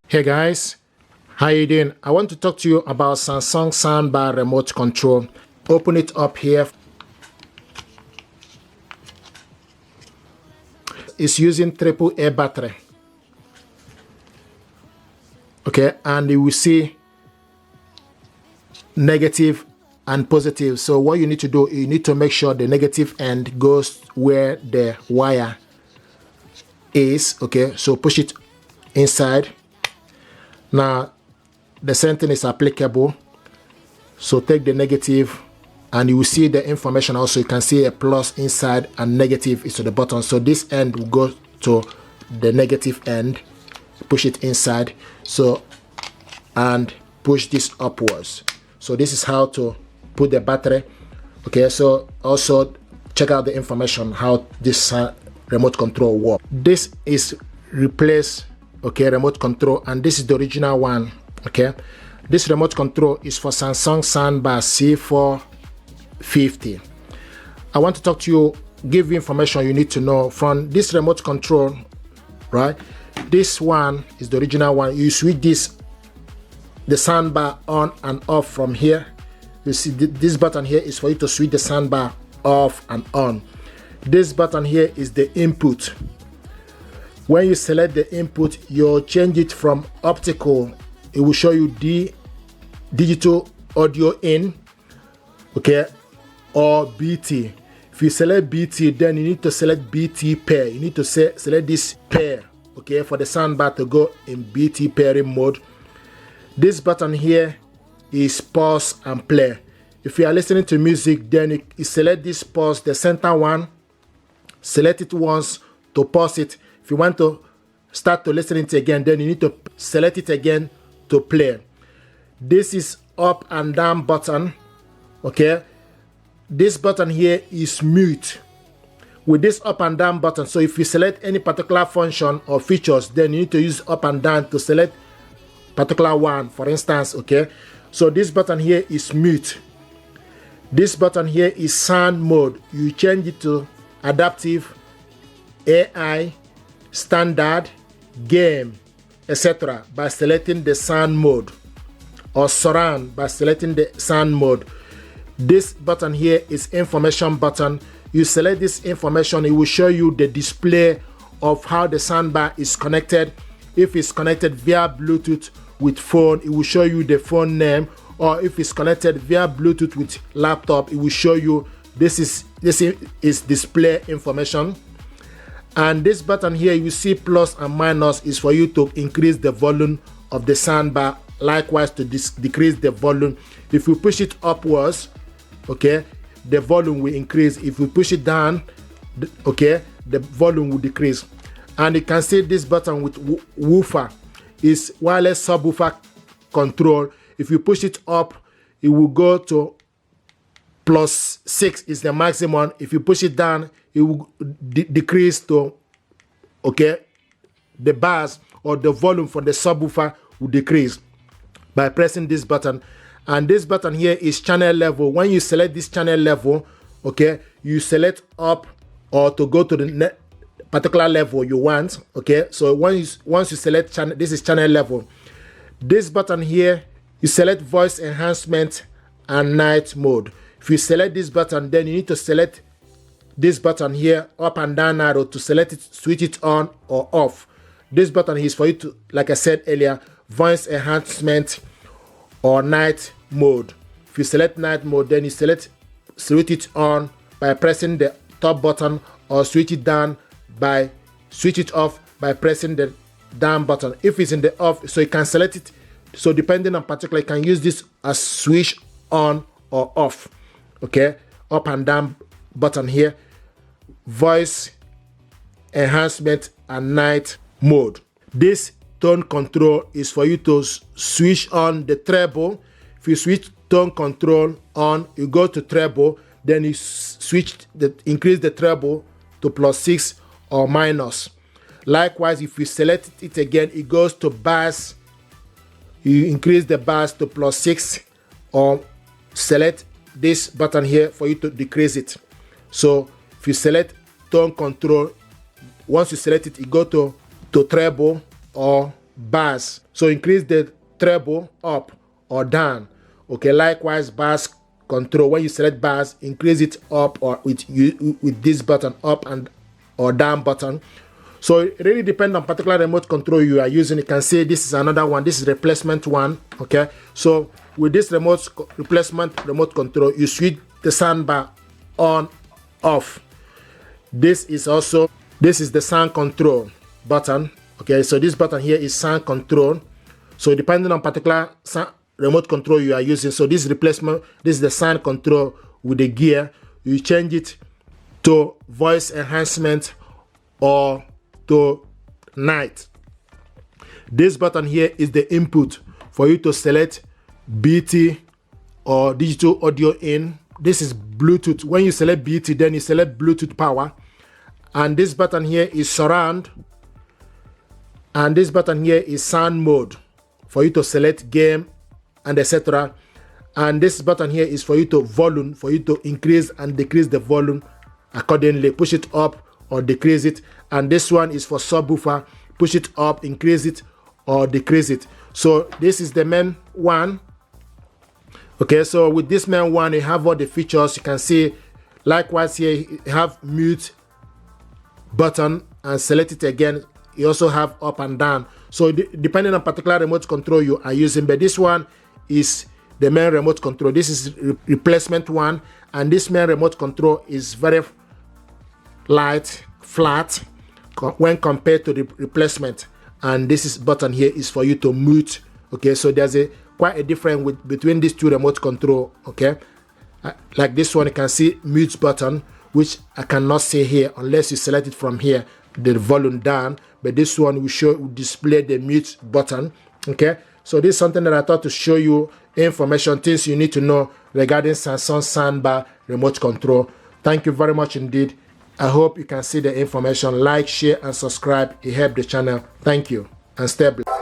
Hey guys, how you doing? I want to talk to you about Samsung Soundbar remote control. Open it up here. It's using AAA battery. Okay, and you will see negative and positive. So what you need to do, you need to make sure the negative end goes where the wire is. Okay, so push it inside. Now the same thing is applicable, so take the negative and you will see the information. Also you can see a plus inside and negative is to the bottom, so this end will go to the negative end. Push it inside, so, and push this upwards. So this is how to put the battery. Okay, so also check out the information how this remote control works. This is replace, okay, remote control, and this is the original one. Okay, this remote control is for Samsung Soundbar C450. I want to talk to you, give you information you need to know from this remote control, right? This one is the original one. You switch the soundbar on and off from here. You see this button here is for you to switch the soundbar off and on. This button here is the input. When you select the input, you'll change it from optical. It will show you the digital audio in, okay, or BT. If you select BT, then you need to select BT pair. You need to select this pair, okay, for the soundbar to go in BT pairing mode. This button here is pause and play. If you are listening to music, then you select this pause, the center one, select it once to pause it. If you want to start to listen it again, then you need to select it again to play. This is up and down button, okay. This button here is mute with this up and down button. So if you select any particular function or features, then you need to use up and down to select particular one, for instance, okay. So this button here is mute. This button here is sound mode. You change it to adaptive, AI, standard, game, etc. by selecting the sound mode, or surround by selecting the sound mode. This button here is information button. You select this information, it will show you the display of how the soundbar is connected. If it's connected via Bluetooth with phone, it will show you the phone name, or if it's connected via Bluetooth with laptop, it will show you this is display information. And this button here, you see plus and minus, is for you to increase the volume of the soundbar, likewise to decrease the volume. If you push it upwards, okay, the volume will increase. If you push it down, okay, the volume will decrease. And you can see this button with woofer is wireless subwoofer control. If you push it up, it will go to +6 is the maximum. If you push it down, it will decrease to, okay, the bass or the volume for the subwoofer will decrease by pressing this button. And this button here is channel level. When you select this channel level, okay, you select up or to go to the particular level you want, okay. So once you select channel, this is channel level. This button here, you select voice enhancement and night mode. If you select this button, then you need to select this button here, up and down arrow, to select it, switch it on or off. This button is for you to, like I said earlier, voice enhancement or night mode. If you select night mode, then you switch it on by pressing the top button, or switch it off by pressing the down button. If it's in the off, so you can select it. So depending on particular, you can use this as switch on or off, okay. Up and down button here, voice enhancement and night mode. This tone control is for you to switch on the treble. If you switch tone control on, you go to treble, then you increase the treble to +6 or minus. Likewise, if you select it again, it goes to bass. You increase the bass to +6, or select this button here for you to decrease it. So if you select tone control, once you select it, you go to treble or bass. So increase the treble up or down. Okay, likewise bass control. When you select bass, increase it up or with this button, up and or down button. So it really depends on particular remote control you are using. You can see this is another one. This is replacement one. Okay, so with this replacement remote control, you switch the soundbar on, off. This is the sound control button. Okay, so this button here is sound control. So depending on particular remote control you are using, so this replacement, this is the sound control with the gear. You change it to voice enhancement or to night. This button here is the input for you to select BT or digital audio in. This is Bluetooth. When you select BT, then you select Bluetooth power. And this button here is surround. And this button here is sound mode for you to select game and etc. And this button here is for you to volume, for you to increase and decrease the volume accordingly. Push it up or decrease it. And this one is for subwoofer. Push it up, increase it or decrease it. So this is the main one. Okay, so with this main one, you have all the features. You can see likewise here you have mute button and select it again. You also have up and down. So depending on particular remote control you are using, but this one is the main remote control. This is replacement one, and this main remote control is very light, flat when compared to the replacement. And this button here is for you to mute. Okay, so there's quite a difference between these two remote control. Okay, like this one, you can see mute button, which I cannot see here unless you select it from here, the volume down. But this one will display the mute button. Okay, so this is something that I thought to show you information, things you need to know regarding Samsung Soundbar remote control. Thank you very much indeed. I hope you can see the information. Like, share and subscribe. It helps the channel. Thank you and stay blessed.